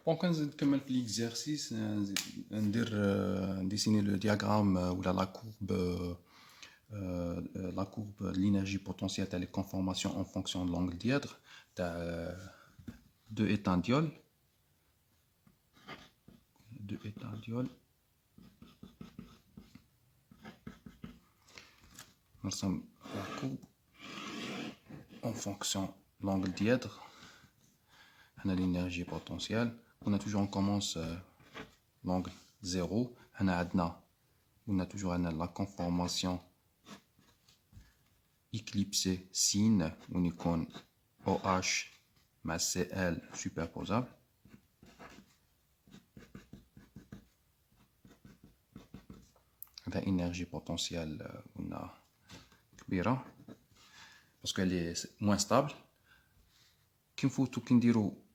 Donc, on va faire l'exercice, dessiner le diagramme ou la courbe de l'énergie potentielle de les conformations en fonction de l'angle dièdre de éthandiol. Nous sommes la courbe en fonction de l'angle dièdre. On a l'énergie potentielle. On commence l'angle 0. On a toujours la conformation éclipsée sin on icône OH mais CL superposable. L'énergie potentielle on a كبيرة parce qu'elle est moins stable. Qu'il faut tout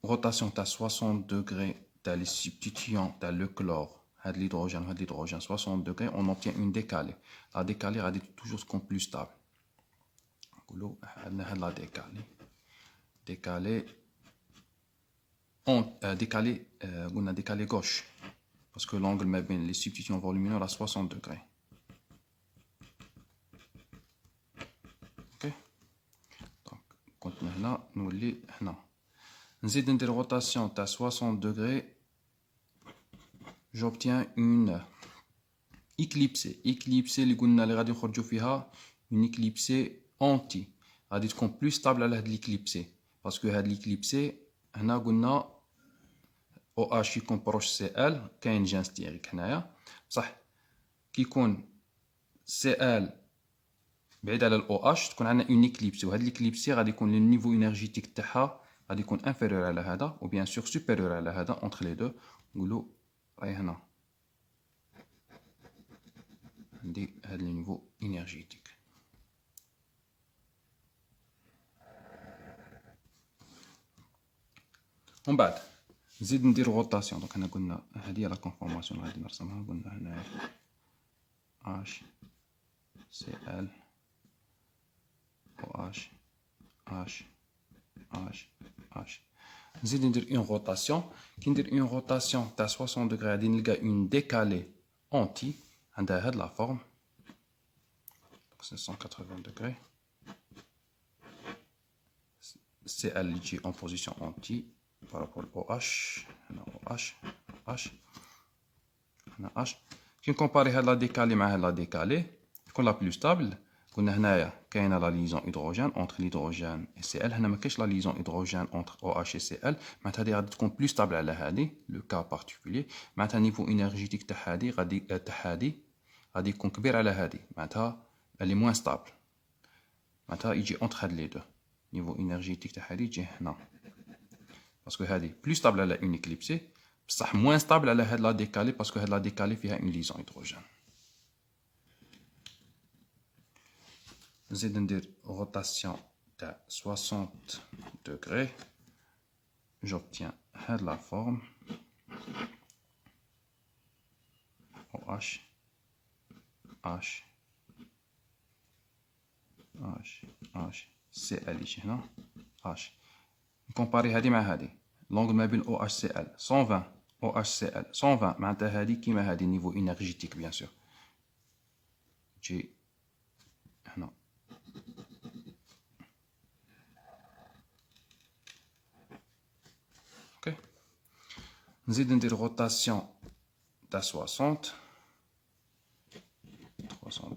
rotation à 60 degrés dans les substituants dans le chlore, l'hydrogène 60 degrés, on obtient une décalée. La décalée est toujours plus stable. La décalée gauche parce que l'angle met bien les substituants volumineux à 60 degrés. Ok. Donc là nous les نزيد ندير rotation à 60 degrés, j'obtiens une éclipsée. اللي قلنا اللي غادي نخرجوا فيها une éclipsée anti. غادي تكون plus stable على هاد l'éclipsée parce que هاد l'éclipsée هنا قلنا OH يكون بروش CL كاين جان ستيريك هنايا بصح كي يكون CL بعيد على OH تكون عندنا une éclipsée وهاد l'éclipsée غادي يكون le niveau énergétique تاعها غادي يكون inférieur على هذا ou bien sûr supérieur على هذا entre les deux. نقولوا راهي هنا عندي هذا le niveau énergétique. ومن بعد نزيد ندير روتاسيون. دونك هنا قلنا هذه هي لا كونفورماسيون اللي غادي نرسمها. قلنا هنا H CL OH H H H. نزيد ندير اون روتاسيون. كي ندير اون روتاسيون تاع 60 degrés غادي نلقى اون ديكالي اونتي عندها هاد لا فورم. دونك 180 degrés. CL اللي تجي en position anti par rapport au OH. هنا OH H هنا H. كي نكومباري هاد لا ديكالي مع هاد لا ديكالي تكون لا بلو ستابل. قلنا هنايا كاينه لا ليزون هيدروجين entre l'hydrogène et Cl. هنا ما كاينش لا ليزون هيدروجين entre OH et Cl. معناتها هادي غادي تكون بلو ستابل على هادي لو كا بارتيكولي. معناتها نيفو انرجيتيك تاع هادي غادي يكون كبير على هادي. معناتها اللي موان ستابل. معناتها يجي entre هاد لي دو. نيفو انرجيتيك تاع هادي يجي هنا باسكو هادي بلو ستابل على اون اكليبسي بصح موان ستابل على هاد لا ديكالي باسكو هاد لا ديكالي فيها اون ليزون هيدروجين. نزيد ندير rotation تاع 60 degrés. J'obtiens هاد la forme OH H H H CL يجي هنا H. نكومباري هادي مع هادي. لونغ ما بين OH CL 120 OH CL 120 معناتها هادي كيما هادي نيفو انرجيتيك بيان سور تجي هنا. اوكي. نزيد ندير روتاسيون تاع 60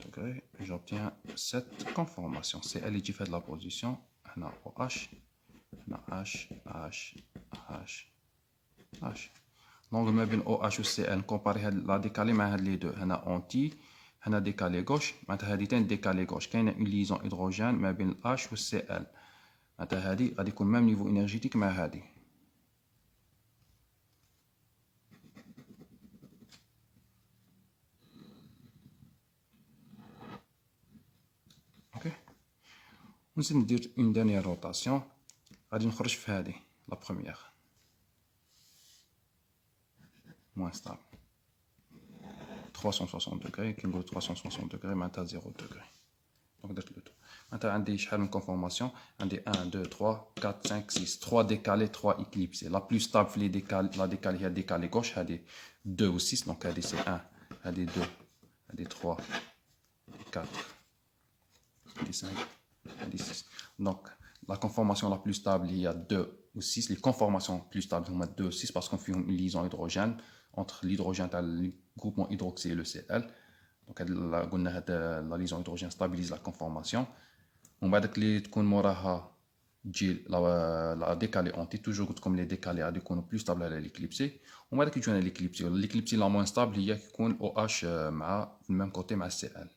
degrés. J'obtiens cette conformation. C'est elle qui fait de la position. هنا OH هنا H H H H. Donc ما بين OH و CL نكومباري هاد لا ديكالي مع هاد لي دو. هنا اونتي هنا ديكالي غوش. معناتها هادي تاني ديكالي غوش. كاينه اون ليزون هيدروجين ما بين H و CL. معناتها هادي غادي يكون ميم نيفو انرجيتيك مع هادي. اوكي. نزيد ندير اون دانيير روتاسيون. غادي نخرج في هادي لا بروميير موان ستابل 360 degrés. كي نقول 360 degrés معناتها 0 degrés. دونك درت لو تو. معناتها عندي شحال من كونفورماسيون عندي 1 2 3 4 5 6 3 décalés 3 éclipsés لا بلو ستابل في لي ديكالي لا ديكالي هي ديكالي غوش هذه 2 و 6 دونك هذه سي 1 هذه 2 هذه 3 4 هذه 5 هذه 6 دونك لا كونفورماسيون لا بلو ستابل هي 2 و 6 لي كونفورماسيون بلو ستابل هما 2 و 6 باسكو فيهم اون ليزون هيدروجين entre l'hydrogène تاع الجروبمون hydroxylé le Cl دونك قلنا هاد لا ليزون هيدروجين ستابيليز لا كونفورماسيون ومن بعد اللي تكون موراها تجي لا ديكالي اونتي توجور قلت لكم لي ديكالي غادي يكونوا بلو ستابل على ليكليبسي ومن بعد كي يجونا ليكليبسي لا موان ستابل هي كيكون او اش مع في الميم كوتي مع السي ال